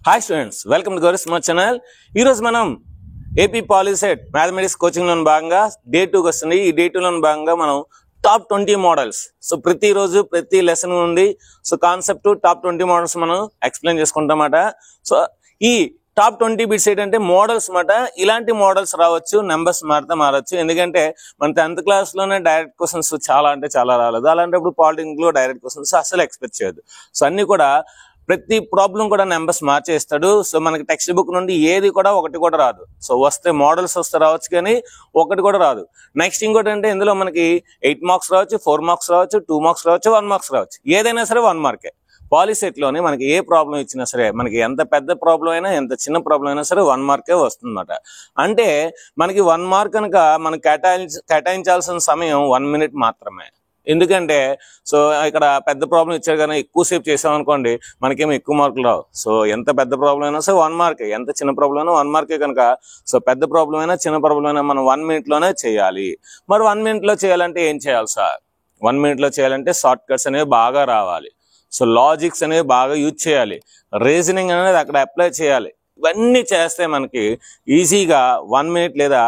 Hi students, welcome to Gauri Smart channel. ఈ రోజు మనం ఏపీ పాలిసెట్ మ్యాథమెటిక్స్ కోచింగ్ లోని భాగంగా డే 2 కి వస్తుంది. ఈ డే 2 లోని భాగంగా మనం టాప్ 20 మోడల్స్. సో ప్రతి రోజు ప్రతి లెసన్ ఉంది. సో కాన్సెప్ట్ టాప్ 20 మోడల్స్ మనం ఎక్స్ప్లెయిన్ చేసుకుంటామట. సో ఈ టాప్ 20 బిట్స్ ఏంటంటే మోడల్స్ మాట. ఇలాంటి మోడల్స్ రావచ్చు, నెంబర్స్ మారచ్చు. ఎందుకంటే మన 10th క్లాస్ లోనే డైరెక్ట్ క్వశ్చన్స్ చాలా అంటే చాలా రాలేదు. అలాంటప్పుడు పాలిటిక్స్ లో డైరెక్ట్ క్వశ్చన్స్ అసలు ఎక్స్పెక్ట్ చేయొద్దు. సో అన్ని కూడా ప్రతి ప్రాబ్లం కూడా నెంబర్స్ మార్చేస్తాడు. సో మనకి టెక్స్ట్ బుక్ నుండి ఏది కూడా ఒకటి కూడా రాదు. సో వస్తే మోడల్స్ వస్తే రావచ్చు, కానీ ఒకటి కూడా రాదు. నెక్స్ట్ ఇంకోటి అంటే ఇందులో మనకి 8 మార్క్స్ రావచ్చు, 4 మార్క్స్ రావచ్చు, 2 మార్క్స్ రావచ్చు, 1 మార్క్స్ రావచ్చు. ఏదైనా సరే 1 మార్కే. పాలిసెట్ లోని మనకి ఏ ప్రాబ్లం ఇచ్చినా సరే, మనకి ఎంత పెద్ద ప్రాబ్లం అయినా ఎంత చిన్న ప్రాబ్లం అయినా సరే 1 మార్కే వస్తుందన్నమాట. అంటే మనకి 1 మార్క్ కనుక మనకి కేటాయించాల్సిన సమయం 1 మినిట్ మాత్రమే. ఎందుకంటే సో ఇక్కడ పెద్ద ప్రాబ్లం ఇచ్చారు కానీ ఎక్కువసేపు చేసామనుకోండి మనకేమో ఎక్కువ మార్కులు రావు. సో ఎంత పెద్ద ప్రాబ్లం అయినా సరే 1 మార్కే, ఎంత చిన్న ప్రాబ్లం అయినా 1 మార్కే కనుక సో పెద్ద ప్రాబ్లం అయినా చిన్న ప్రాబ్లం అయినా మనం 1 మినిట్ లోనే చేయాలి. మరి 1 మినిట్ లో చేయాలంటే ఏం చేయాలి సార్? 1 మినిట్ లో చేయాలంటే షార్ట్ కట్స్ అనేవి బాగా రావాలి. సో లాజిక్స్ అనేవి బాగా యూజ్ చేయాలి. రీజనింగ్ అనేది అక్కడ అప్లై చేయాలి. ఇవన్నీ చేస్తే మనకి ఈజీగా 1 మినిట్ లేదా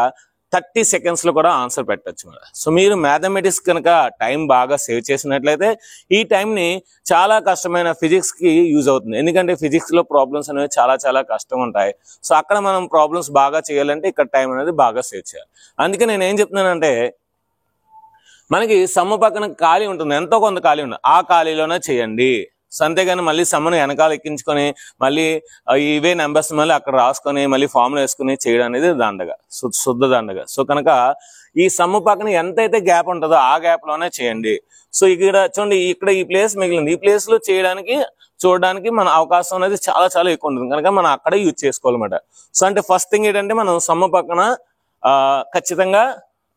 30 సెకండ్స్ లో కూడా ఆన్సర్ పెట్టచ్చు. సో మీరు మ్యాథమెటిక్స్ కనుక టైం బాగా సేవ్ చేసినట్లయితే ఈ టైంని చాలా కష్టమైన ఫిజిక్స్ కి యూజ్ అవుతుంది. ఎందుకంటే ఫిజిక్స్ లో ప్రాబ్లమ్స్ అనేవి చాలా కష్టంగా ఉంటాయి. సో అక్కడ మనం ప్రాబ్లమ్స్ బాగా చేయాలంటే ఇక్కడ టైం అనేది బాగా సేవ్ చేయాలి. అందుకే నేను ఏం చెప్తున్నానంటే మనకి సమ్ము పక్కన ఖాళీ ఉంటుంది, ఎంతో కొంత ఖాళీ ఉంటుంది, ఆ ఖాళీలోనే చేయండి. సో అంతేగాని మళ్ళీ సమ్మను వెనకాల ఎక్కించుకొని మళ్ళీ ఇవే నెంబర్స్ మళ్ళీ అక్కడ రాసుకొని మళ్ళీ ఫార్ములా వేసుకుని చేయడం అనేది దండగా, శుద్ధ దండగా. సో కనుక ఈ సమ్ము పక్కన ఎంతైతే గ్యాప్ ఉంటుందో ఆ గ్యాప్ లోనే చేయండి. సో ఇక్కడ చూడండి, ఇక్కడ ఈ ప్లేస్ మిగిలింది. ఈ ప్లేస్ లో చూడడానికి మన అవకాశం అనేది చాలా ఎక్కువ ఉంటుంది కనుక మనం అక్కడే యూజ్ చేసుకోవాలన్నమాట. సో అంటే ఫస్ట్ థింగ్ ఏంటంటే మనం సమ్ము పక్కన ఖచ్చితంగా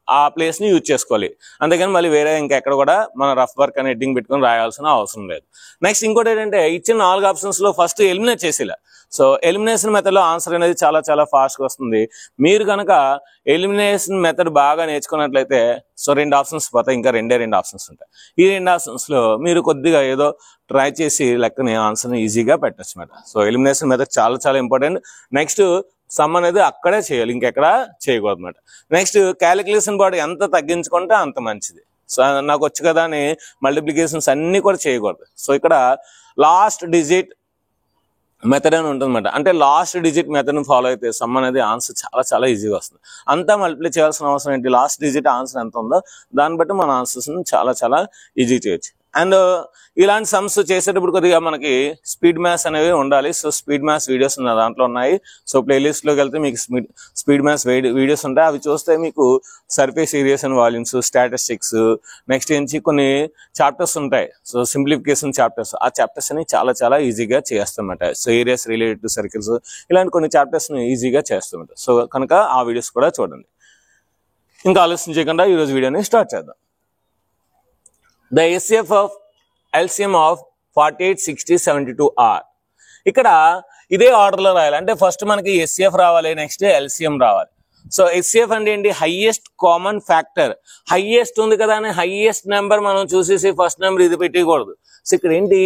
ఆ ప్లేస్ ని యూజ్ చేసుకోవాలి. అంతేగాని మళ్ళీ వేరే ఇంకెక్కడ కూడా మన రఫ్ వర్క్ అని హెడ్డింగ్ పెట్టుకుని రాయాల్సిన అవసరం లేదు. నెక్స్ట్ ఇంకోటి ఏంటంటే ఇచ్చిన 4 ఆప్షన్స్ లో ఫస్ట్ ఎలిమినేట్ చేసేలా. సో ఎలిమినేషన్ మెథడ్ లో ఆన్సర్ అనేది చాలా ఫాస్ట్ గా వస్తుంది. మీరు కనుక ఎలిమినేషన్ మెథడ్ బాగా నేర్చుకున్నట్లయితే సో 2 ఆప్షన్స్ పోతాయి, ఇంకా 2 ఆప్షన్స్ ఉంటాయి. ఈ 2 ఆప్షన్స్ లో మీరు కొద్దిగా ఏదో ట్రై చేసి లెక్కని ఆన్సర్ ఈజీగా పెట్టచ్చు అన్నమాట. సో ఎలిమినేషన్ మెథడ్ చాలా ఇంపార్టెంట్. నెక్స్ట్ సమ్ అనేది అక్కడే చేయాలి, ఇంకెక్కడ చేయకూడదు అనమాట. నెక్స్ట్ క్యాలిక్యులేషన్ బాడీ ఎంత తగ్గించుకుంటే అంత మంచిది. సో నాకు వచ్చు కదా అని మల్టిప్లికేషన్స్ అన్ని కూడా చేయకూడదు. సో ఇక్కడ లాస్ట్ డిజిట్ మెథడ్ అని ఉంటుంది అనమాట. అంటే లాస్ట్ డిజిట్ మెథడ్ ని ఫాలో అయితే సమ్ అనేది ఆన్సర్ చాలా ఈజీగా వస్తుంది. అంతా మల్టిప్లై చేయాల్సిన అవసరం ఏంటి? లాస్ట్ డిజిట్ ఆన్సర్ ఎంత ఉందో దాన్ని బట్టి మన ఆన్సర్స్ చాలా ఈజీ చేయొచ్చు. అండ్ ఇలాంటి సమ్స్ చేసేటప్పుడు కొద్దిగా మనకి స్పీడ్ మ్యాథ్స్ అనేవి ఉండాలి. సో స్పీడ్ మ్యాథ్స్ వీడియోస్ దాంట్లో ఉన్నాయి. సో ప్లేలిస్ట్ లోకి వెళ్తే మీకు స్పీడ్ మ్యాథ్స్ వీడియోస్ ఉంటాయి. అవి చూస్తే మీకు surface areas and volumes, statistics, next నుంచి కొన్ని చాప్టర్స్ ఉంటాయి. సో సింప్లిఫికేషన్ చాప్టర్స్, ఆ చాప్టర్స్ అని చాలా ఈజీగా చేస్తామన్నమాట. So areas related to circles, ఇలాంటి కొన్ని చాప్టర్స్ ని ఈజీగా చేస్తామన్నమాట. సో కనుక ఆ వీడియోస్ కూడా చూడండి. ఇంకా ఆలోచన చేయకుండా ఈరోజు వీడియోని స్టార్ట్ చేద్దాం. The SCF of LCM of 48, 60, 72 are. ఇక్కడ ఇదే ఆర్డర్ లో రాయాలి. అంటే ఫస్ట్ మనకి SCF రావాలి, నెక్స్ట్ LCM రావాలి. సో SCF అంటే ఏంటి? Highest common factor. హైయెస్ట్ ఉంది కదా అని హైయెస్ట్ నెంబర్ మనం చూసేసి ఫస్ట్ నెంబర్ ఇది పెట్టకూడదు. సో ఇక్కడ ఏంటి?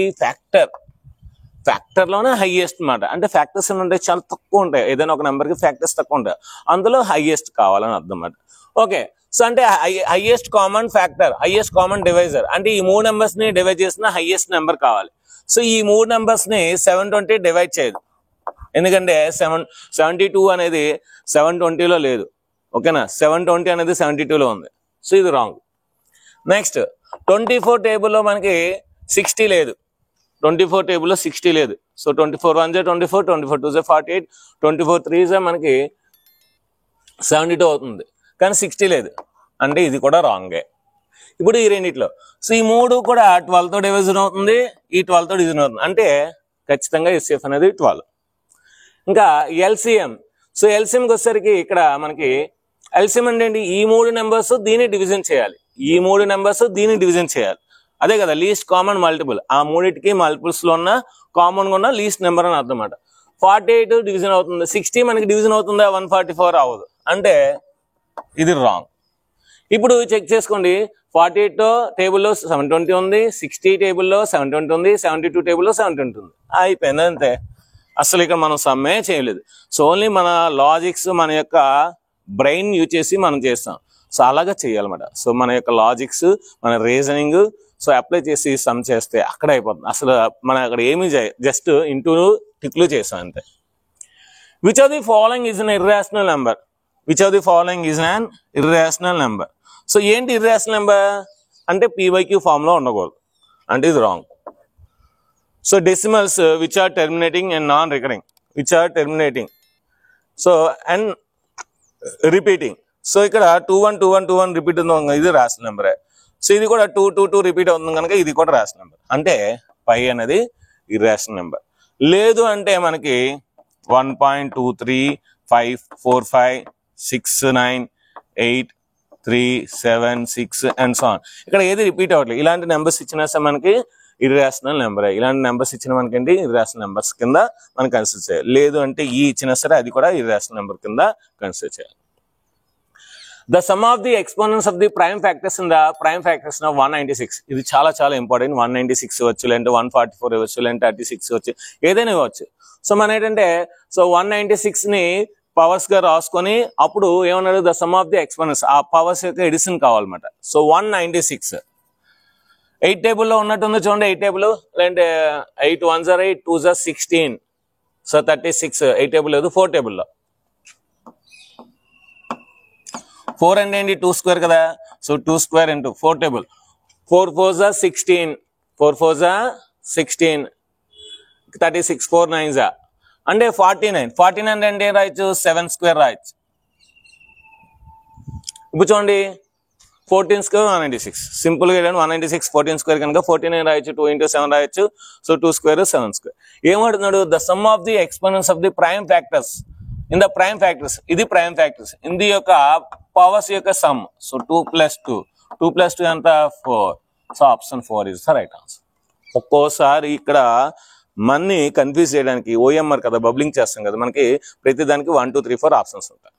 ఫ్యాక్టర్ లోనే హైయెస్ట్ మాట. అంటే ఫ్యాక్టర్స్ ఉంటాయి, చాలా తక్కువ ఉంటాయి. ఏదైనా ఒక నెంబర్ కి ఫ్యాక్టర్స్ తక్కువ ఉంటాయి, అందులో హైయెస్ట్ కావాలని అర్థం అన్నమాట. ఓకే, సో అంటే highest common factor, highest common divisor అంటే ఈ 3 నెంబర్స్ ని డివైడ్ చేసిన హైయెస్ట్ నెంబర్ కావాలి. సో ఈ 3 నెంబర్స్ ని 720 డివైడ్ చేయదు, ఎందుకంటే 72 అనేది 720లో లేదు. ఓకేనా? 720 అనేది 72లో ఉంది. సో ఇది రాంగ్. నెక్స్ట్ 24 టేబుల్లో మనకి 60 లేదు. 24 టేబుల్లో 60 లేదు. సో 24 1 24, 24 2 48, 24 3 మనకి 72 అవుతుంది, కానీ 60 లేదు. అంటే ఇది కూడా రాంగే. ఇప్పుడు ఈ రెండిట్లో సో ఈ 3 కూడా 12 తో డివిజన్ అవుతుంది, ఈ 12 తో డివిజన్ అవుతుంది. అంటే ఖచ్చితంగా SCF అనేది 12. ఇంకా LCM. సో LCMకి వచ్చేసరికి ఇక్కడ మనకి LCM అంటే ఏంటి? ఈ 3 నెంబర్స్ దీన్ని డివిజన్ చేయాలి, ఈ 3 నెంబర్స్ దీన్ని డివిజన్ చేయాలి. అదే కదా లీస్ట్ కామన్ మల్టిపుల్. ఆ మూడింటికి మల్టిపుల్స్ లో ఉన్న కామన్ గా ఉన్న లీస్ట్ నెంబర్ అని అర్థం అన్నమాట. 48 డివిజన్ అవుతుంది, 60 మనకి డివిజన్ అవుతుందా? 144 అవ్వదు. అంటే ఇది రాంగ్. ఇప్పుడు చెక్ చేసుకోండి. 48 టేబుల్లో 720 ఉంది, 60 టేబుల్లో 720 ఉంది, 72 టేబుల్లో 720 ఉంది. అయిపోయింది అంతే. అసలు ఇక్కడ మనం సమ్మే చేయలేదు. సో ఓన్లీ మన లాజిక్స్ మన యొక్క బ్రెయిన్ యూజ్ చేసి మనం చేస్తాం. సో అలాగా చేయాలన్నమాట. సో మన యొక్క లాజిక్స్ మన రీజనింగ్ సో అప్లై చేసి సమ్ చేస్తే అక్కడ అయిపోతుంది. అసలు మనం అక్కడ ఏమి జస్ట్ ఇంటూ టిక్లు చేస్తాం అంతే. Which of the following is an irrational number? Which of the following is an irrational number? So ఏంటి ఇర్రాషనల్ నెంబర్ అంటే PYQ ఫామ్ లో ఉండకూడదు అంటే ఇది రాంగ్. So decimals which are terminating and non recurring, which are terminating so and repeating. So ఇక్కడ 212121 repeat ఉంది, ఇది రేషనల్ నెంబరే. సో ఇది కూడా 222 రిపీట్ అవుతుంది కనుక ఇది కూడా రేషనల్ నెంబర్. అంటే పై అనేది ఇర్రేషనల్ నెంబర్. లేదు అంటే మనకి 1.2355469837 అండ్ సో ఆన్. ఇక్కడ ఏది రిపీట్ అవ్వట్లేదు. ఇలాంటి నెంబర్స్ ఇచ్చినా సరే మనకి ఇర్రేషనల్ నెంబరే. ఇలాంటి నెంబర్స్ ఇచ్చిన మనకేంటి ఇర్రేషనల్ నెంబర్స్ కింద మనం కన్సిడర్ చేయాలి. లేదు అంటే ఈ ఇచ్చినా సరే అది కూడా ఇర్రేషనల్ నెంబర్ కింద కన్సిడర్ చేయాలి. The sum of the exponents of the prime factors in the prime fraction of 196. ఇది చాలా చాలా ఇంపార్టెంట్. 196 వచ్చు, లేదంటే 144 ఇవ్వచ్చు, లేదంటే 36 వచ్చు, ఏదైనా ఇవ్వచ్చు. సో మన ఏంటంటే సో 196 ని పవర్స్ గా రాసుకొని అప్పుడు ఏమన్నాడు the sum of the exponents, ఆ పవర్స్ యొక్క ఎడిషన్ కావాలన్నమాట. సో 196 8 టేబుల్లో ఉన్నట్టుంది చూడండి. 8 టేబుల్ లేదంటే 8 1s are 8 2s are 16 so 36. 8 table లేదు, 4 టేబుల్లో 4 అంటే ఏంటి 2 స్క్వేర్ కదా. So 2 square into 4 table 4 4s are 16 4 4s are 16 36 4 9s are అంటే 49 అంటే ఏం రాయొచ్చు 7 స్క్వేర్ రాయొచ్చు. ఇప్పుడు చూడండి 14 స్క్వేర్ 196 సింపుల్ గా 196 14 స్క్వేర్ కనుక 49 రాయొచ్చు, 2 into 7 రాయొచ్చు. So 2 square 7 square. ఏమంటున్నాడు the sum of the exponents of the prime factors in the prime factors. ఇది ప్రైమ్ ఫ్యాక్టర్స్ ఇది యొక్క పవర్స్ యొక్క సమ్. సో 2 + 2 ఎంత 4. So option 4 is the right answer. ఒక్కోసారి ఇక్కడ మన్ని కన్ఫ్యూజ్ చేయడానికి OMR కదా బబ్లింగ్ చేస్తాం కదా, మనకి ప్రతి దానికి 1 2 3 4 ఆప్షన్స్ ఉంటాయి.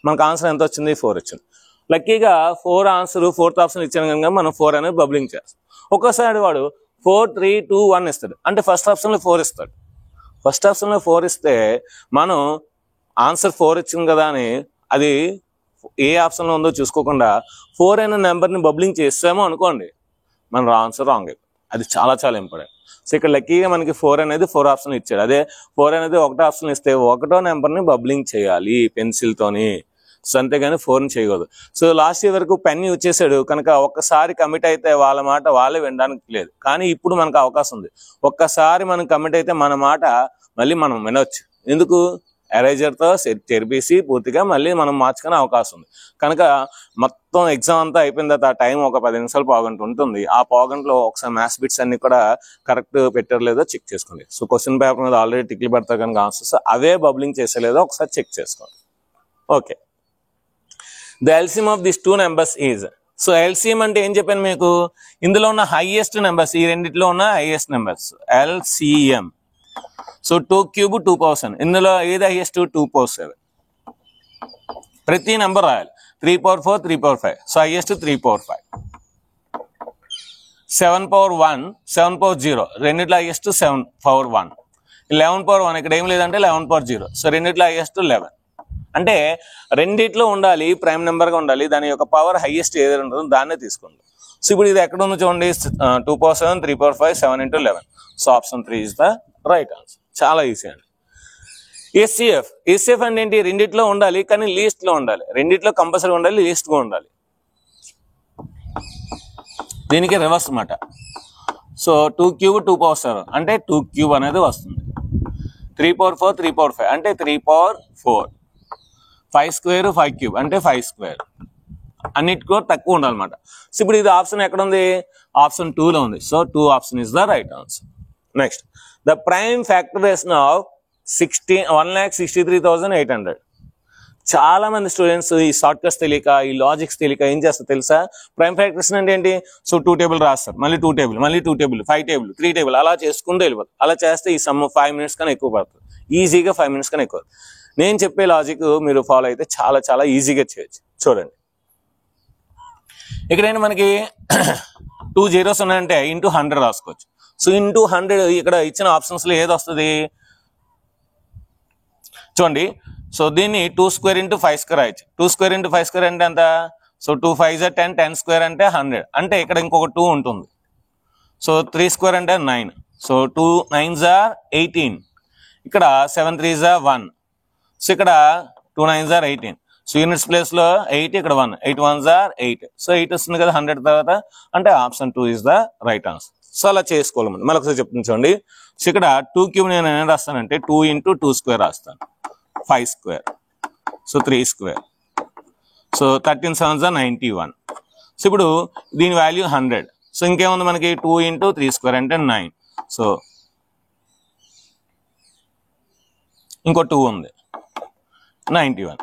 మనకు ఆన్సర్ ఎంత వచ్చింది 4 వచ్చింది. లక్కీగా 4 ఆన్సర్ 4th ఆప్షన్ ఇచ్చాను కనుక మనం 4 అనేది బబ్లింగ్ చేస్తాం. ఒక్కోసారి వాడు 4 3 2 1 ఇస్తాడు అంటే ఫస్ట్ ఆప్షన్ లో 4 ఇస్తాడు. ఫస్ట్ ఆప్షన్ లో 4 ఇస్తే మనం ఆన్సర్ 4 ఇచ్చింది కదా అని అది ఏ ఆప్షన్ లో ఉందో చూసుకోకుండా 4 అనే నెంబర్ ని బబ్లింగ్ చేస్తామో అనుకోండి మన ఆన్సర్ రాంగ్ అయిపోతుంది. అది చాలా చాలా ఇంపార్టెంట్. సో ఇక్కడ లక్కీగా మనకి 4 అనేది 4 ఆప్షన్ ఇచ్చాడు. అదే 4 అనేది 1 ఆప్షన్ ఇస్తే 1వ నెంబర్ ని బబ్లింగ్ చేయాలి పెన్సిల్ తోని. సో అంతేగాని 4 ని చేయకూడదు. సో లాస్ట్ ఇయర్ వరకు పెన్ యూజ్ చేశాడు కనుక ఒక్కసారి కమిట్ అయితే వాళ్ళ మాట వాళ్ళే వినడానికి లేదు. కానీ ఇప్పుడు మనకు అవకాశం ఉంది. ఒక్కసారి మనం కమిట్ అయితే మన మాట మళ్ళీ మనం వినొచ్చు. ఎందుకు ఎరేజర్ తో తెరిపేసి పూర్తిగా మళ్ళీ మనం మార్చుకునే అవకాశం ఉంది. కనుక మొత్తం ఎగ్జామ్ అంతా అయిపోయిన తర్వాత టైం ఒక 10 నిమిషాలు పావుగంట ఉంటుంది. ఆ పావుగంటలో ఒకసారి మ్యాథ్స్ బిట్స్ అన్ని కూడా కరెక్ట్ పెట్టారు లేదో చెక్ చేసుకోండి. సో క్వశ్చన్ పేపర్ మీద ఆల్రెడీ టిక్లు పెడతారు కనుక ఆన్సర్స్ అవే బబ్లింగ్ చేసేలేదో ఒకసారి చెక్ చేసుకోండి. Okay, the LCM of this 2 numbers is. So LCM అంటే ఏం చెప్పాను మీకు, ఇందులో ఉన్న హైయెస్ట్ నెంబర్స్, ఈ రెండిట్లో ఉన్న highest numbers LCM. So 2 cube 2 power 7 ఇందులో ఏది హైయెస్ట్ 2 power 7. ప్రతి నెంబర్ రాయాలి. 3 power 4 3 power 5 so highest 3 power 5. 7 power 1 7 power 0 రెండిట్లో హైయెస్ట్ 7 power 1. 11 power 1 ఇక్కడ ఏం లేదంటే 11 power 0 సో రెండిట్లో హైయెస్ట్ 11. అంటే రెండిట్లో ఉండాలి ప్రైమ్ నెంబర్ గా ఉండాలి. దాని యొక్క పవర్ హైయెస్ట్ ఏదైనా ఉంటుందో దాన్నే తీసుకోండి. సో ఇప్పుడు ఇది ఎక్కడ ఉందో చూడండి 2 power 7 3 power 5 7 into 11. So option 3 is the right answer. చాలా ఈజీ అండి. ఎస్సిఎఫ్ అంటే ఏంటి, రెండిట్లో ఉండాలి కానీ లీస్ట్ లో ఉండాలి. రెండిట్లో కంపల్సరీ ఉండాలి, లీస్ట్ గా ఉండాలి. దీనికి రివర్స్ అన్నమాట. సో 2 cube 2 power 7 అంటే 2 cube అనేది వస్తుంది. 3 power 4 3 power 5 అంటే 3 power 4. 5 square 5 cube అంటే 5 square. అన్నిటికో తక్కువ ఉండాలన్నమాట. సో ఇప్పుడు ఇది ఆప్షన్ ఎక్కడ ఉంది, ఆప్షన్ 2 లో ఉంది. So 2 option is the right answer. Next the prime factorisation of 1,63,800. చాలా మంది స్టూడెంట్స్ ఈ షార్ట్ కట్స్ తెలియక ఈ లాజిక్స్ తెలియక ఏం చేస్తారు తెలుసా, ప్రైమ్ ఫ్యాక్టరేషన్ అంటే ఏంటి, సో 2 టేబుల్ రాస్తారు, మళ్ళీ 2 టేబుల్ మళ్ళీ 2 టేబుల్ 5 టేబుల్ 3 టేబుల్ అలా చేసుకుంటూ వెళ్ళిపోతుంది. అలా చేస్తే ఈ సమ్ 5 minutes కన్నా ఎక్కువ పడుతుంది. ఈజీగా 5 minutes కన్నా ఎక్కువ. నేను చెప్పే లాజిక్ మీరు ఫాలో అయితే చాలా చాలా ఈజీగా చేయొచ్చు. చూడండి ఇక్కడ ఏంటి మనకి 2 zeros ఉన్నాయంటే ఇంటూ 100 రాసుకోవచ్చు. సో ఇంటూ 100 ఇక్కడ ఇచ్చిన ఆప్షన్స్ లో ఏది వస్తుంది, చూడండి. సో దీన్ని 2 స్క్వేర్ ఇంటూ 5 స్క్వేర్ రాయొచ్చు. 2 స్క్వేర్ ఇంటూ 5 స్క్వేర్ అంటే ఎంత? సో 2 5 10, 10 స్క్వేర్ అంటే 100. అంటే ఇక్కడ ఇంకొక 2 ఉంటుంది. సో 3 స్క్వేర్ అంటే 9. So 2 9s are 18. ఇక్కడ 7 3s are 1. సో ఇక్కడ 2 9s are 18. So units place లో 8, ఇక్కడ 1, 8 1s are 8. సో 8 వస్తుంది కదా 100 తర్వాత, అంటే option 2 is the right answer. So అలా చేసుకోవాలి. మళ్ళీ ఒకసారి చెప్తుంది చూడండి. సో ఇక్కడ 2 క్యూబ్ నేను ఏం రాస్తానంటే 2 ఇంటూ 2 స్క్వేర్ రాస్తాను, 5 square, so 3 square, so 13 7s are 91. So ఇప్పుడు దీని వాల్యూ 100. సో ఇంకేముంది మనకి 2 ఇంటూ 3 స్క్వేర్ అంటే 9. సో ఇంకో 2 ఉంది, 91.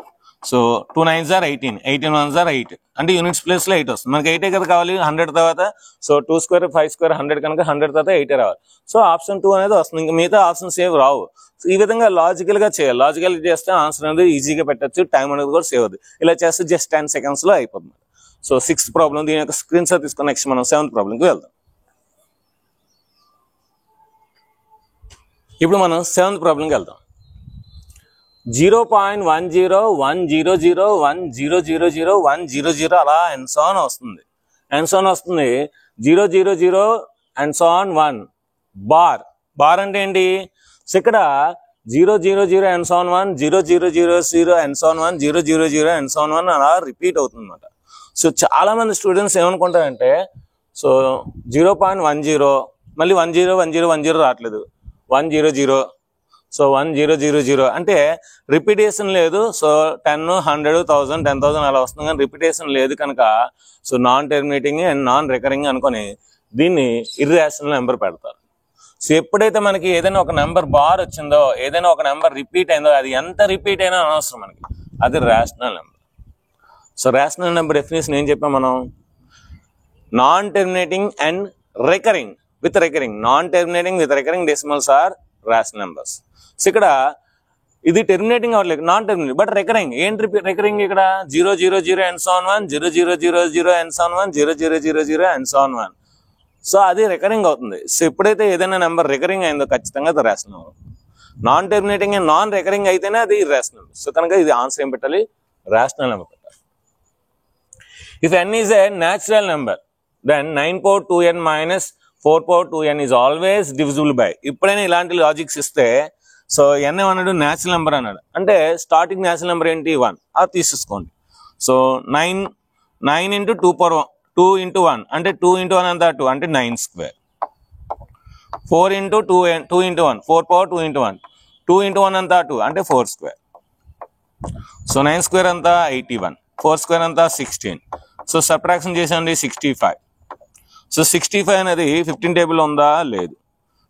So 2 9s are 18, 18 1s are 8. అంటే యూనిట్స్ ప్లేస్ లో 8 వస్తుంది. మనకి 8 కదా కావాలి 100 తర్వాత. సో 2 స్క్వేర్ 5 స్క్వేర్ 100 కనుక 100 తర్వాత 8 రావాలి. సో ఆప్షన్ 2 అనేది వస్తుంది. ఇంకా మిగతా ఆప్షన్స్ ఏవి రావు. సో ఈ విధంగా లాజికల్ గా చేయాలి. లాజికల్ చేస్తే ఆన్సర్ అనేది ఈజీగా పెట్టచ్చు, టైం అనేది కూడా సేవ్ అవుతుంది. ఇలా చేస్తే జస్ట్ 10 seconds లో అయిపోతుంది. సో 6th ప్రాబ్లం, దీని యొక్క స్క్రీన్ షాట్ తీసుకుని నెక్స్ట్ మనం 7th ప్రాబ్లంకి వెళ్దాం. ఇప్పుడు మనం 7th ప్రాబ్లంకి వెళ్దాం. 0.101001000100 అలా ఎన్సాన్ వస్తుంది. 000 and so on 1 bar. Bar అంటే ఏంటి? సో ఇక్కడ 000 and so on 1, 0000 and so on 1, 000 and so on 1 అలా రిపీట్ అవుతుంది అన్నమాట. సో చాలా మంది స్టూడెంట్స్ ఏమనుకుంటారంటే, సో 0.10 మళ్ళీ 101010 రావట్లేదు, 100, సో 1000 అంటే రిపిటేషన్ లేదు. సో 10 100 1000 10,000 అలా వస్తుంది, కానీ రిపిటేషన్ లేదు కనుక so non terminating and non recurring అనుకొని దీన్ని ఇర్రేషనల్ నెంబర్ పెడతారు. సో ఎప్పుడైతే మనకి ఏదైనా ఒక నెంబర్ బార్ వచ్చిందో, ఏదైనా ఒక నెంబర్ రిపీట్ అయిందో, అది ఎంత రిపీట్ అయినా అనవసరం మనకి, అది rational number. So rational number definition ఏం చెప్పాం మనం? Non terminating and recurring with recurring, non terminating with recurring decimals are rational numbers. So ఇక్కడ ఇది టెర్మినేటింగ్ అవ్వట్లేదు, నాన్ టెర్మినేటింగ్ బట్ రికరింగ్. ఏంటి రికరింగ్? ఇక్కడ 000 and so on 1, 0000 and so on 1, 0000 and so on 1. So అది recurring అవుతుంది. So ఎప్పుడైతే ఏదైనా number recurring అయిందో ఖచ్చితంగా అది rational number. Non terminating and non recurring అయితేనే అది ఇర్రేషనల్ నెంబర్. సో కనుక ఇది ఆన్సర్ ఏం పెట్టాలి? రేషనల్ నెంబర్ పెట్టాలి. If n is a natural number, then 9/2n minus 4/2n is always divisible by. ఇప్పుడైనా ఇలాంటి లాజిక్స్ ఇస్తే, సో n ఏమన్నాడు? న్యాచురల్ నెంబర్ అన్నాడు. అంటే స్టార్టింగ్ న్యాచురల్ నెంబర్ ఏంటి? 1. అది తీసేసుకోండి. సో 9 ఇంటూ 2 ఇంటూ 1 అంటే 2 ఇంటూ 1 అంతా 2 అంటే 9 square. 4 into 2 into 1 4/2 into 1, 2 into 1 అంతా 2 అంటే 4 స్క్వేర్. సో 9 స్క్వేర్ అంతా 81, 4 స్క్వేర్ అంతా 16. So subtraction చేసండి 65. సో 65 అనేది 15 టేబుల్ ఉందా? లేదు.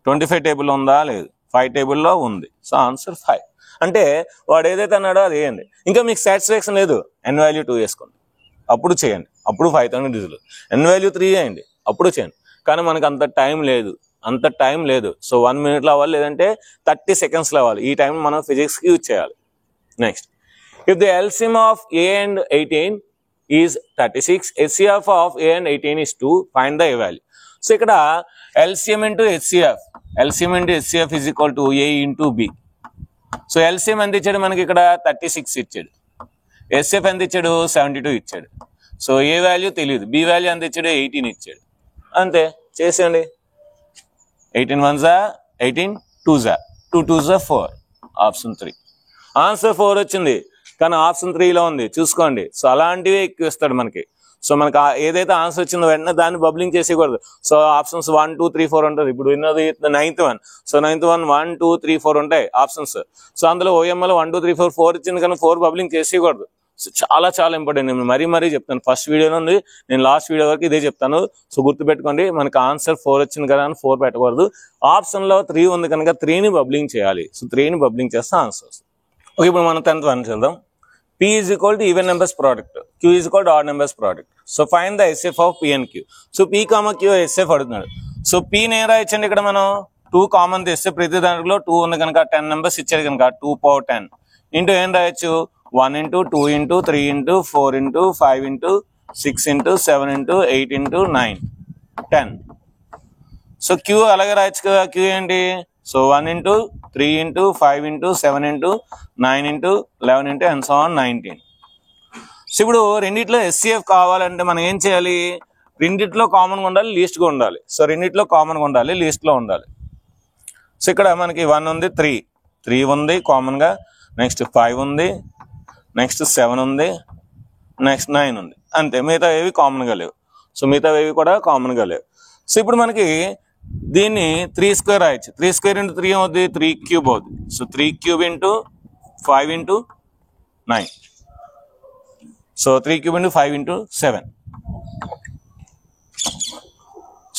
25 టేబుల్ ఉందా? లేదు. 5 టేబుల్లో ఉంది. So answer 5. అంటే వాడు ఏదైతే అన్నాడో అది వేయండి. ఇంకా మీకు సాటిస్ఫాక్షన్ లేదు, n వాల్యూ 2 వేసుకోండి, అప్పుడు చేయండి, అప్పుడు 5,000 డిజిల్. n వాల్యూ 3 వేయండి, అప్పుడు చేయండి. కానీ మనకు అంత టైం లేదు. సో 1 minute అవ్వాలి, లేదంటే 30 seconds అవ్వాలి. ఈ టైం మనం ఫిజిక్స్కి యూజ్ చేయాలి. Next, if the LCM of a and 18 is 36, HCF of a and 18 is 2, find the a value. So ఇక్కడ LCM into HCF is equal to a into b. So LCM ఎంత ఇచ్చాడు మనకి? ఇక్కడ 36 ఇచ్చాడు. HCF ఎంత ఇచ్చాడు? 72 ఇచ్చాడు. సో ఏ value తెలియదు, b వాల్యూ ఎంత ఇచ్చాడు? 18 ఇచ్చాడు. అంతే, చేసేయండి. 18 1s are 18 2s are 2 2s are 4. Option 3. Answer 4 వచ్చింది, కానీ ఆప్షన్ 3లో ఉంది, చూసుకోండి. సో అలాంటివి ఎక్కువ ఇస్తాడు మనకి. సో మనకి ఏదైతే ఆన్సర్ వచ్చిందో వెంటనే దాన్ని బబ్లింగ్ చేసేయకూడదు. సో ఆప్షన్స్ 1 2 3 4 ఉంటుంది. ఇప్పుడు విన్నది 9th one. So 9th one 1 2 3 4 ఉంటాయి ఆప్షన్స్. సో అందులో OML 1 2 3 4 4 ఇచ్చింది, కానీ 4 బబ్లింగ్ చేసేయకూడదు. సో చాలా ఇంపార్టెంట్. నేను మరీ చెప్తాను. ఫస్ట్ వీడియోలో ఉంది, నేను లాస్ట్ వీడియో వరకు ఇదే చెప్తాను. సో గుర్తుపెట్టుకోండి, మనకి ఆన్సర్ 4 వచ్చింది కదా అని 4 పెట్టకూడదు. ఆప్షన్లో 3 ఉంది కనుక 3ని బబ్లింగ్ చేయాలి. సో 3ని బబ్లింగ్ చేస్తే ఆన్సర్ వస్తుంది. ఓకే, ఇప్పుడు మనం 10th one చూద్దాం. P is equal to even numbers product, Q is equal to odd numbers product. So find the SF of P and Q. So P, Q SF అడుగుతున్నాడు. So P ని రాయొచ్చండి. ఇక్కడ మనం 2 common తెస్తే ప్రతి దాంట్లో 2 ఉంది కనుక 10 numbers ఇచ్చాడు కనుక 2/10 ఇంటూ ఏం రాయొచ్చు? 1 into 2 into 3 into 4 into 5 into 6 into 7 into 8 into 9 10. So Q అలాగే రాయొచ్చు కదా. Q ఏంటి? So 1 into 3 into 5 into 7 into 9 into 11 into and so on 19. So ఇప్పుడు రెండిట్లో SCF కావాలంటే మనం ఏం చేయాలి? రెండిట్లో కామన్గా ఉండాలి, లీస్ట్గా ఉండాలి. సో రెండిట్లో కామన్గా ఉండాలి, లీస్ట్లో ఉండాలి. సో ఇక్కడ మనకి 1 ఉంది, 3 ఉంది కామన్గా, నెక్స్ట్ 5 ఉంది, నెక్స్ట్ 7 ఉంది, నెక్స్ట్ 9 ఉంది. అంతే, మిగతా ఏవి కామన్గా లేవు. సో మిగతా ఏవి కూడా కామన్గా లేవు. సో ఇప్పుడు మనకి దీన్ని 3 square రాయొచ్చు. 3 square into 3 అవుతుంది, 3 cube అవుతుంది. So 3 cube into 5 into 9. So 3 cube into 5 into 7.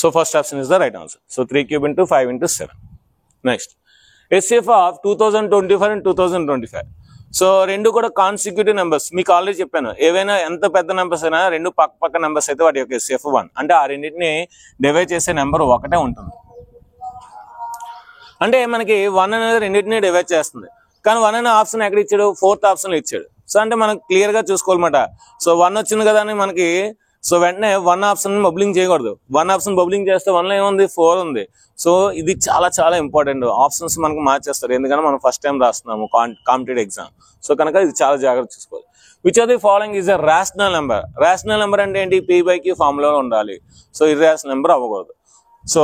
So first option is the right answer. So 3 cube into 5 into 7. Next, SCF of 2024 and 2025. So రెండు కూడా కాన్సిక్యూటివ్ నెంబర్స్. మీకు already చెప్పాను, ఏవైనా ఎంత పెద్ద నెంబర్స్ అయినా రెండు పక్క నెంబర్స్ అయితే వాటి యొక్క SCF 1. అంటే ఆ రెండింటిని డివైడ్ చేసే నెంబర్ ఒకటే ఉంటుంది. అంటే మనకి 1 అనేది రెండింటిని డివైడ్ చేస్తుంది. కానీ 1 అనే ఆప్షన్ ఎక్కడ ఇచ్చాడు? 4th ఆప్షన్ ఇచ్చాడు. సో అంటే మనం క్లియర్ గా చూసుకోవాలన్నమాట. సో 1 వచ్చింది కదా అని మనకి సో వెంటనే 1 ఆప్షన్ బబ్లింగ్ చేయకూడదు. 1 ఆప్షన్ బబ్లింగ్ చేస్తే 1లో ఏముంది? 4 ఉంది. సో ఇది చాలా ఇంపార్టెంట్. ఆప్షన్స్ మనకు మార్చేస్తారు, ఎందుకంటే మనం ఫస్ట్ టైం రాస్తున్నాము కాంపిటేటివ్ ఎగ్జామ్. సో కనుక ఇది చాలా జాగ్రత్త చూసుకోవాలి. Which of the following is a rational number? Rational number అంటే ఏంటి? P/Q ఫార్ములాలో ఉండాలి. సో ఇర్రేషనల్ నెంబర్ అవ్వకూడదు. సో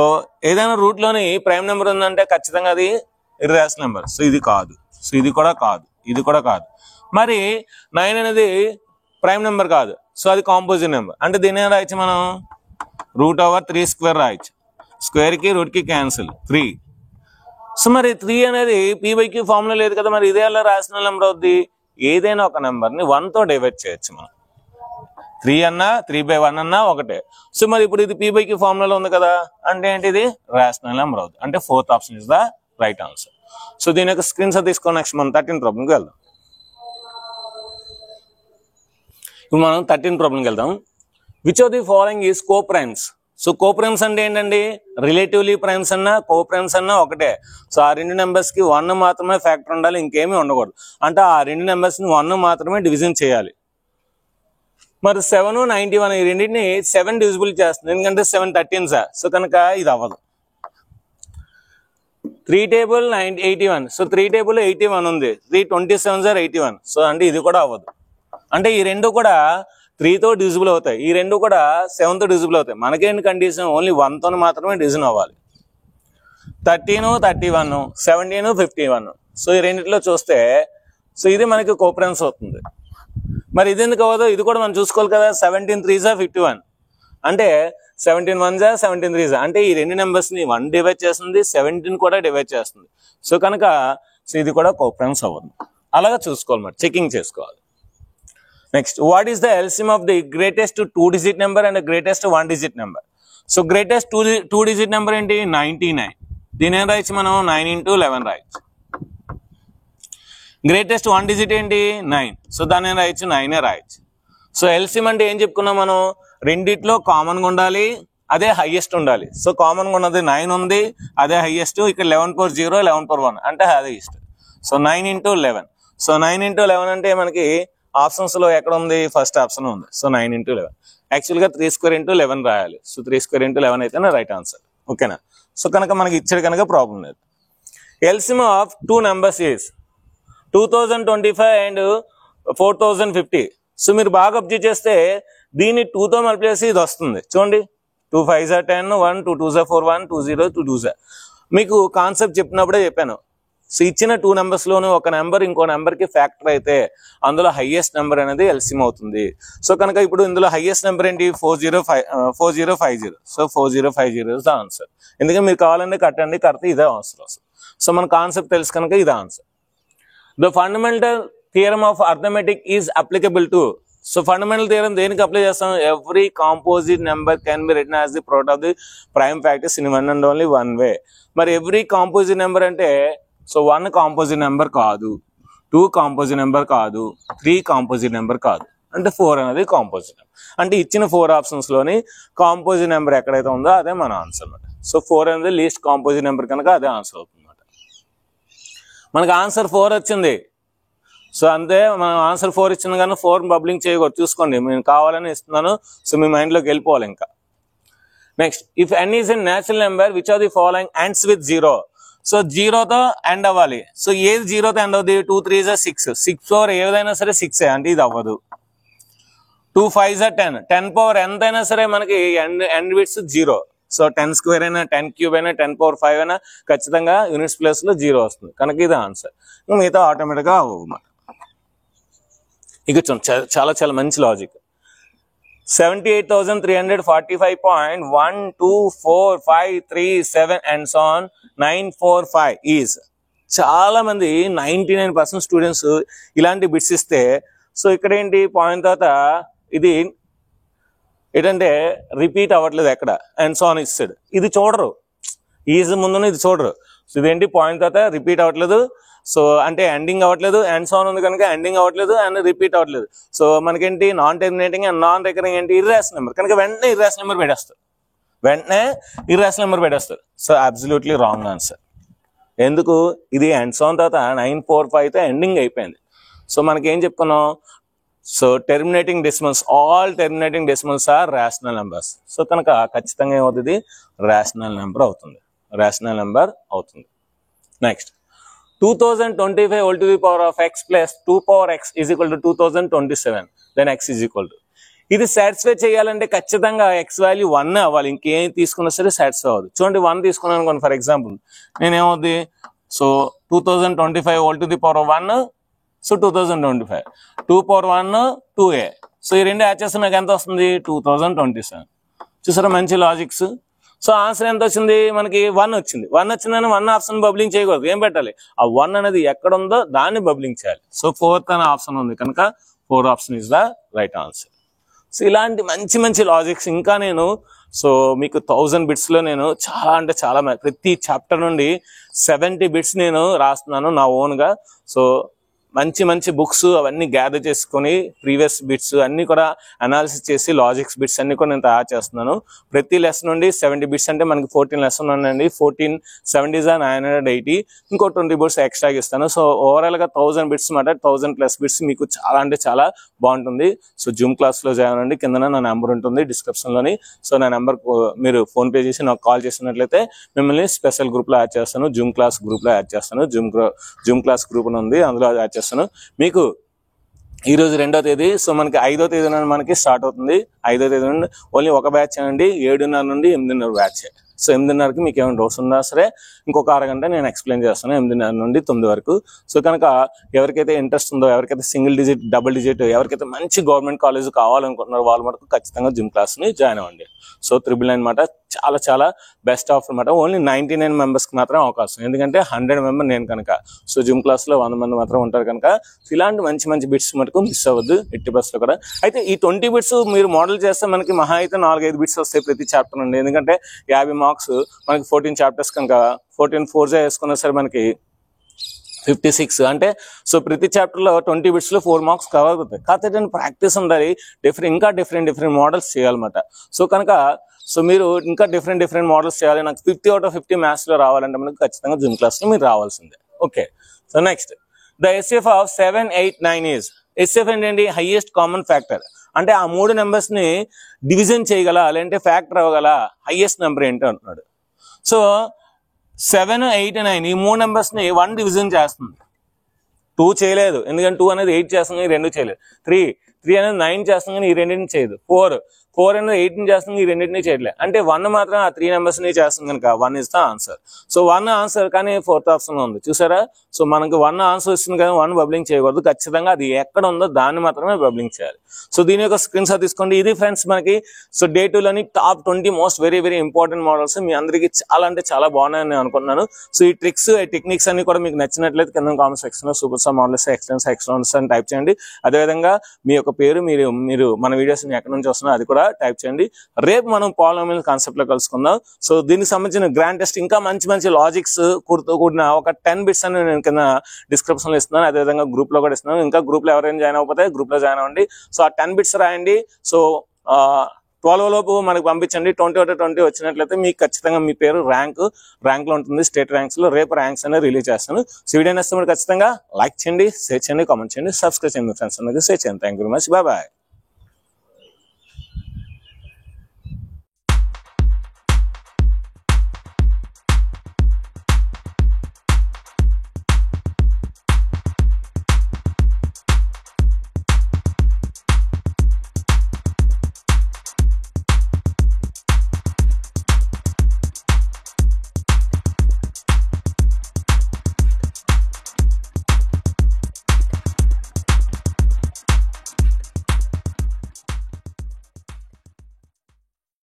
ఏదైనా రూట్ లోని ప్రైమ్ నెంబర్ ఉందంటే ఖచ్చితంగా అది ఇర్రేషనల్ నెంబర్. సో ఇది కాదు, సో ఇది కూడా కాదు, ఇది కూడా కాదు. మరి 9 అనేది ప్రైమ్ నెంబర్ కాదు, సో అది కాంపోజిట్ నెంబర్. అంటే దీని ఏం రాయొచ్చు మనం? √3 స్క్వేర్ రాయొచ్చు. స్క్వేర్ కి రూట్ కి క్యాన్సిల్ 3. సో మరి 3 అనేది P/Q ఫార్ములా లేదు కదా, మరి ఇదే ఎలా రేషనల్ నెంబర్ అవుద్ది? ఏదైనా ఒక నెంబర్ ని 1 తో డివైడ్ చేయొచ్చు మనం. 3 అన్నా 3/1 అన్నా ఒకటే. సో మరి ఇప్పుడు ఇది P/Q ఫార్ములాలో ఉంది కదా, అంటే ఏంటి? ఇది రేషనల్ నెంబర్ అవుతుంది. అంటే 4th option is the right answer. So దీని యొక్క స్క్రీన్ షాట్ తీసుకొని నెక్స్ట్ మనం 13 ప్రాబ్లంకి వెళ్దాం. ఇప్పుడు మనం 13 ప్రాబ్లంకి వెళ్దాం. Which of the following is coprimes? So coprimes అంటే ఏంటండి? రిలేటివ్లీ ప్రైమ్స్ అన్నా కోప్రైమ్స్ అన్నా ఒకటే. సో ఆ రెండు నెంబర్స్ కి 1 మాత్రమే ఫ్యాక్టర్ ఉండాలి, ఇంకేమీ ఉండకూడదు. అంటే ఆ రెండు నెంబర్స్ ని 1 మాత్రమే డివిజన్ చేయాలి. మరి 7, 91 ఈ రెండింటిని 7 డివిజిబుల్ చేస్తుంది, ఎందుకంటే 7 13s. సో కనుక ఇది అవ్వదు. 3 టేబుల్ 81. సో 3 టేబుల్ 81 ఉంది. 3 27s are 81. సో అంటే ఇది కూడా అవ్వదు. అంటే ఈ రెండు కూడా 3తో డివిజిబుల్ అవుతాయి, ఈ రెండు కూడా 7తో డివిజిబుల్ అవుతాయి. మనకేంటి కండిషన్? ఓన్లీ 1తో మాత్రమే డివిజన్ అవ్వాలి. 13, 31, 17, 51. సో ఈ రెండిట్లో చూస్తే సో ఇది మనకి కోప్రైమ్స్ అవుతుంది. మరి ఇది ఎందుకు అవ్వదు? ఇది కూడా మనం చూసుకోవాలి కదా. 17 3s are 51. అంటే 17 1s are 17 3s. అంటే ఈ రెండు నెంబర్స్ ని 1 డివైడ్ చేస్తుంది, 17 కూడా డివైడ్ చేస్తుంది. సో కనుక సో ఇది కూడా కోప్రైమ్స్ అవ్వదు. అలాగా చూసుకోవాలి, మరి చెకింగ్ చేసుకోవాలి. Next, what is the LCM of the greatest 2-digit number and greatest 1-digit number? So greatest 2-digit number ఏంటి? 99. దీని ఏం రాయొచ్చు మనం? 9 into 11 రాయొచ్చు. గ్రేటెస్ట్ 1-digit ఏంటి? 9. సో దాని ఏం రాయొచ్చు? 9 రాయొచ్చు. సో LCM అంటే ఏం చెప్పుకున్నాం మనం? రెండిట్లో కామన్గా ఉండాలి, అదే హైయెస్ట్ ఉండాలి. సో కామన్గా ఉన్నది 9 ఉంది, అదే హైయెస్ట్. ఇక్కడ 11/0, 11/1 అంటే highest. So 9 into 11. So 9 into 11 అంటే మనకి ఆప్షన్స్ లో ఎక్కడ ఉంది? ఫస్ట్ ఆప్షన్ ఉంది. So 9 into 11. యాక్చువల్ గా 3 square into 11 రాయాలి. సో 3 square into 11 అయితేనే రైట్ ఆన్సర్. ఓకేనా? సో కనుక మనకి ఇచ్చాడు కనుక ప్రాబ్లం లేదు. LCM of 2 numbers is 2025 and 4050. So మీరు బాగా అబ్జర్వ్ చేస్తే దీన్ని 2తో మల్టిప్లై చేసి ఇది వస్తుంది. చూడండి, 2 5s are 10, 1 2 2s are 4, 1 2 0 2 2s are. మీకు కాన్సెప్ట్ చెప్పినప్పుడే చెప్పాను. సో ఇచ్చిన 2 నెంబర్స్ లోను ఒక నెంబర్ ఇంకో నెంబర్ కి ఫ్యాక్టర్ అయితే అందులో హైయెస్ట్ నెంబర్ అనేది LCM అవుతుంది. సో కనుక ఇప్పుడు ఇందులో హైయెస్ట్ నెంబర్ ఏంటి? 4050. So 4050 is the answer. ఎందుకంటే మీరు కావాలంటే కట్టండి, కడితే ఇదే ఆన్సర్ వస్తుంది. సో మన కాన్సెప్ట్ తెలుసు కనుక ఇదే answer. The fundamental theorem of arithmetic is applicable to. So fundamental theorem దేనికి అప్లై చేస్తాం? Every composite number can be written as the product of the prime factors in one and only one way. మరి every composite number అంటే so 1 composite number కాదు, 2 composite number కాదు, 3 composite number కాదు, అంటే 4 అనేది composite number. అంటే ఇచ్చిన 4 options లోని కాంపోజిట్ నెంబర్ ఎక్కడైతే ఉందో అదే మన ఆన్సర్ అనమాట. సో 4 అనేది లీస్ట్ కాంపోజిట్ నెంబర్ కనుక అదే ఆన్సర్ అవుతుంది అనమాట. మనకు ఆన్సర్ 4 వచ్చింది. సో అంతే, మనం ఆన్సర్ 4 ఇచ్చింది కానీ 4 బబ్లింగ్ చేయకూడదు. చూసుకోండి, నేను కావాలని ఇస్తున్నాను. సో మీ మైండ్లోకి వెళ్ళిపోవాలి ఇంకా. Next, if n is a natural number which of the following ends with 0? So జీరోతో ఎండ్ అవ్వాలి. సో ఏది జీరోతో ఎండ్ అవుతుంది? 2 3 6, 6 పవర్ ఏదైనా సరే 6 అంటే ఇది అవ్వదు. 2 5 10, 10 పవర్ ఎంతైనా సరే మనకి ఎండ్ బిట్స్ 0. సో 10 స్క్వేర్ అయినా 10 క్యూబ్ అయినా 10 పవర్ 5 అయినా ఖచ్చితంగా యూనిట్స్ ప్లేస్ లో 0 వస్తుంది. కనుక ఇది ఆన్సర్. మిగతా ఆటోమేటిక్ గా అవ్వమాట. ఇక చాలా చాలా మంచి logic. 78,345.12453 and so on 945 is. చాలా మంది 99% స్టూడెంట్స్ ఇలాంటి బిట్స్ ఇస్తే, సో ఇక్కడ ఏంటి పాయింట్ తర్వాత ఇది ఏంటంటే రిపీట్ అవ్వట్లేదు ఎక్కడ, అండ్ సో ఆన్ ఇస్తాడు. ఇది చూడరు, ఈజ్ ముందు ఇది చూడరు. సో ఇదేంటి పాయింట్ తర్వాత రిపీట్ అవ్వట్లేదు, సో అంటే ఎండింగ్ అవ్వట్లేదు, అండ్ సో ఆన్ ఉంది కనుక ఎండింగ్ అవ్వట్లేదు అండ్ రిపీట్ అవ్వట్లేదు. సో మనకేంటి non terminating and non recurring ఏంటి ఇర్రాషనల్ నెంబర్, కనుక వెంటనే ఇర్రాషనల్ నెంబర్ పెట్టేస్తారు. So absolutely wrong answer. ఎందుకు? ఇది అండ్ సో ఆన్ తర్వాత 945తో ఎండింగ్ అయిపోయింది. సో మనకేం చెప్పుకున్నాం? So terminating decimals, all terminating decimals are rational numbers. So కనుక ఖచ్చితంగా ఏమవుతుంది? రేషనల్ నెంబర్ అవుతుంది. Next 2025 whole to the power of x plus 2 power x is equal to 2027. Then x is equal to. ఇది satisfy చేయాలంటే ఖచ్చితంగా X value 1 అవ్వాలి. ఇంకేం తీసుకున్నా సరే సాటిస్ఫై అవ్వదు. చూడండి 1 తీసుకున్నాను అనుకోండి, ఫర్ ఎగ్జాంపుల్ నేనేమవుద్ది? So 2025 whole to the power of 1, so 2025. 2 power 1 2a. So ఈ రెండు యాడ్ చేస్తే నాకు ఎంత వస్తుంది? 2027. చూసారా మంచి లాజిక్స్. సో ఆన్సర్ ఎంత వచ్చింది? మనకి 1 వచ్చింది. 1 వచ్చిందని 1 ఆప్షన్ బబ్లింగ్ చేయకూడదు. ఏం పెట్టాలి? ఆ 1 అనేది ఎక్కడ ఉందో దాన్ని బబ్లింగ్ చేయాలి. సో 4th అనే ఆప్షన్ ఉంది కనుక 4 option is the right answer. So ఇలాంటి మంచి మంచి లాజిక్స్ ఇంకా నేను సో మీకు 1000 బిట్స్ లో నేను చాలా అంటే చాలా ప్రతి చాప్టర్ నుండి 70 బిట్స్ నేను రాస్తున్నాను నా ఓన్ గా. సో మంచి మంచి బుక్స్ అవన్నీ గ్యాదర్ చేసుకొని ప్రీవియస్ బిట్స్ అన్ని కూడా అనాలిసిస్ చేసి లాజిక్స్ బిట్స్ అన్ని కూడా నేను తయారు చేస్తున్నాను. ప్రతి లెసన్ నుండి 70 బిట్స్ అంటే మనకి 14 లెసన్ ఉన్నాయండి. 14 70 980, ఇంకో 20 బిట్స్ ఎక్స్ట్రా ఇస్తాను. సో ఓవరాల్ గా 1000 బిట్స్ మాట 1000+ బిట్స్ మీకు చాలా అంటే చాలా బాగుంటుంది. సో జూమ్ క్లాస్ లో జాయిన్ అవ్వండి. కింద నా నెంబర్ ఉంటుంది డిస్క్రిప్షన్ లోని. సో నా నెంబర్ మీరు ఫోన్ పే చేసి నాకు కాల్ చేసినట్లయితే మిమ్మల్ని స్పెషల్ గ్రూప్ లో యాడ్ చేస్తాను. జూమ్ క్లాస్ గ్రూప్ లో యాడ్ చేస్తాను. జూమ్ క్లాస్ గ్రూప్ ఉంది, అందులో యాడ్ చేస్తాను. మీకు ఈ రోజు 2వ తేదీ. సో మనకి 5వ తేదీ నుండి మనకి స్టార్ట్ అవుతుంది. 5వ తేదీ నుండి ఓన్లీ ఒక బ్యాచ్ అండి. 7:30 నుండి 8:30 బ్యాచ్. సో 8:30కి మీకు ఏమైనా డౌట్స్ ఉన్నా సరే ఇంకొక అరగంట నేను ఎక్స్ప్లెయిన్ చేస్తాను 8:30 నుండి 9 వరకు. సో కనుక ఎవరికైతే ఇంట్రెస్ట్ ఉందో, ఎవరికైతే సింగిల్ డిజిట్ డబుల్ డిజిట్, ఎవరికైతే మంచి గవర్నమెంట్ కాలేజ్ కావాలనుకుంటున్నారో వాళ్ళు మటుకు ఖచ్చితంగా జిమ్ క్లాస్ ని జాయిన్ అవ్వండి. సో 999 మాట చాలా చాలా బెస్ట్ ఆఫర్ అనమాట. ఓన్లీ 99 మెంబర్స్ కి మాత్రం అవకాశం, ఎందుకంటే 100 మెంబర్ నేను కనుక. సో జిమ్ క్లాస్ లో 100 మంది మాత్రం ఉంటారు కనుక ఇలాంటి మంచి మంచి బిట్స్ మటుకు మిస్ అవ్వద్దు ఎట్టి బస్ లో కూడా. అయితే ఈ 20 బిట్స్ మీరు మోడల్ చేస్తే మనకి మహా అయితే 4-5 బిట్స్ వస్తాయి ప్రతి చాప్టర్ నుండి. ఎందుకంటే 50 మార్క్స్ మనకి 14 చాప్టర్స్ కనుక 14 4 వేసుకున్నా సరే మనకి 56 అంటే సో ప్రతి చాప్టర్ లో 20 బిట్స్ లో 4 మార్క్స్ కవర్ అవుతాయి. కాకపోతే ప్రాక్టీస్ ఉండాలి, ఇంకా డిఫరెంట్ మోడల్స్ చేయాలన్నమాట. సో కనుక సో మీరు ఇంకా డిఫరెంట్ మోడల్స్ చేయాలి. నాకు 50 out of 50 మ్యాథ్స్ లో రావాలంటే మనకు ఖచ్చితంగా జిమ్ క్లాస్ లో మీరు రావాల్సిందే. Okay, so next the HCF of 7 8 9 is. HCF ఏంటండి? Highest common factor. అంటే ఆ 3 నెంబర్స్ ని డివిజన్ చేయగల లేదంటే ఫ్యాక్టర్ అవ్వగల హైయెస్ట్ నెంబర్ ఏంటో అంటున్నాడు. సో 7 8 9 ఈ 3 నెంబర్స్ ని 1 డివిజన్ చేస్తుంది. 2 చేయలేదు, ఎందుకంటే 2 అనేది 8 చేస్తుంది, ఈ 2 చేయలేదు. 3 అనేది 9 చేస్తుంది, కానీ ఈ రెండింటిని చేయదు. 4 అనేది 8 ని చేస్తుంది, ఈ రెండింటిని చేయట్లేదు. అంటే 1 మాత్రం ఆ 3 నెంబర్స్ ని చేస్తుంది కనుక 1 is the answer. So 1 answer, కానీ 4th ఆప్షన్ ఉంది చూసారా. సో మనకు 1 ఆన్సర్ వస్తుంది కానీ 1 బబ్లింగ్ చేయకూడదు. ఖచ్చితంగా అది ఎక్కడ ఉందో దాన్ని మాత్రమే బబ్లింగ్ చేయాలి. సో దీని యొక్క స్క్రీన్ షాట్ తీసుకోండి. ఇది ఫ్రెండ్స్ మనకి సో డే 2లోని top 20 most very important models. మీ అందరికీ చాలా అంటే చాలా బాగున్నాయని నేను అనుకుంటున్నాను. సో ఈ ట్రిక్స్ టెక్నిక్స్ అన్ని కూడా మీకు నచ్చినట్లయితే కింద కామెంట్ సెక్షన్ లో సూపర్ స్టార్ మోడల్స్ ఎక్సలెన్స్ అని టైప్ చేయండి. అదేవిధంగా మీ యొక్క పేరు, మీరు మన వీడియోస్ ఎక్కడి నుంచి వస్తున్నారో అది కూడా టైప్ చేయండి. రేపు మనం పాలినామియల్ కాన్సెప్ట్ లో కలుసుకుందాం. సో దీనికి సంబంధించిన గ్రాండ్ టెస్ట్ ఇంకా మంచి లాజిక్స్ కూడిన ఒక 10 బిట్స్ అని నేను కింద డిస్క్రిప్షన్ లో ఇస్తున్నాను. అదేవిధంగా గ్రూప్ లో కూడా ఇస్తున్నాను. ఇంకా గ్రూప్ లో ఎవరైనా జాయిన్ అవ్వకపోతే గ్రూప్ లో జాయిన్ అవ్వండి. సో ఆ 10 బిట్స్ రాయండి. సో 12 లోపు మనకు పంపించండి. 20 out of 20 వచ్చినట్లయితే మీకు ఖచ్చితంగా మీ పేరు ర్యాంక్ లో ఉంటుంది, స్టేట్ ర్యాంక్స్ లో. రేపు ర్యాంక్స్ అనేది రిలీజ్ చేస్తాను. సో వీడియో నచ్చితే ఖచ్చితంగా లైక్ చేయండి, షేర్ చేయండి, కామెంట్ చేయండి, సబ్స్క్రైబ్ చేయండి, ఫ్రెండ్స్ అందరికీ షేర్ చేయండి. Thank you very much. Bye.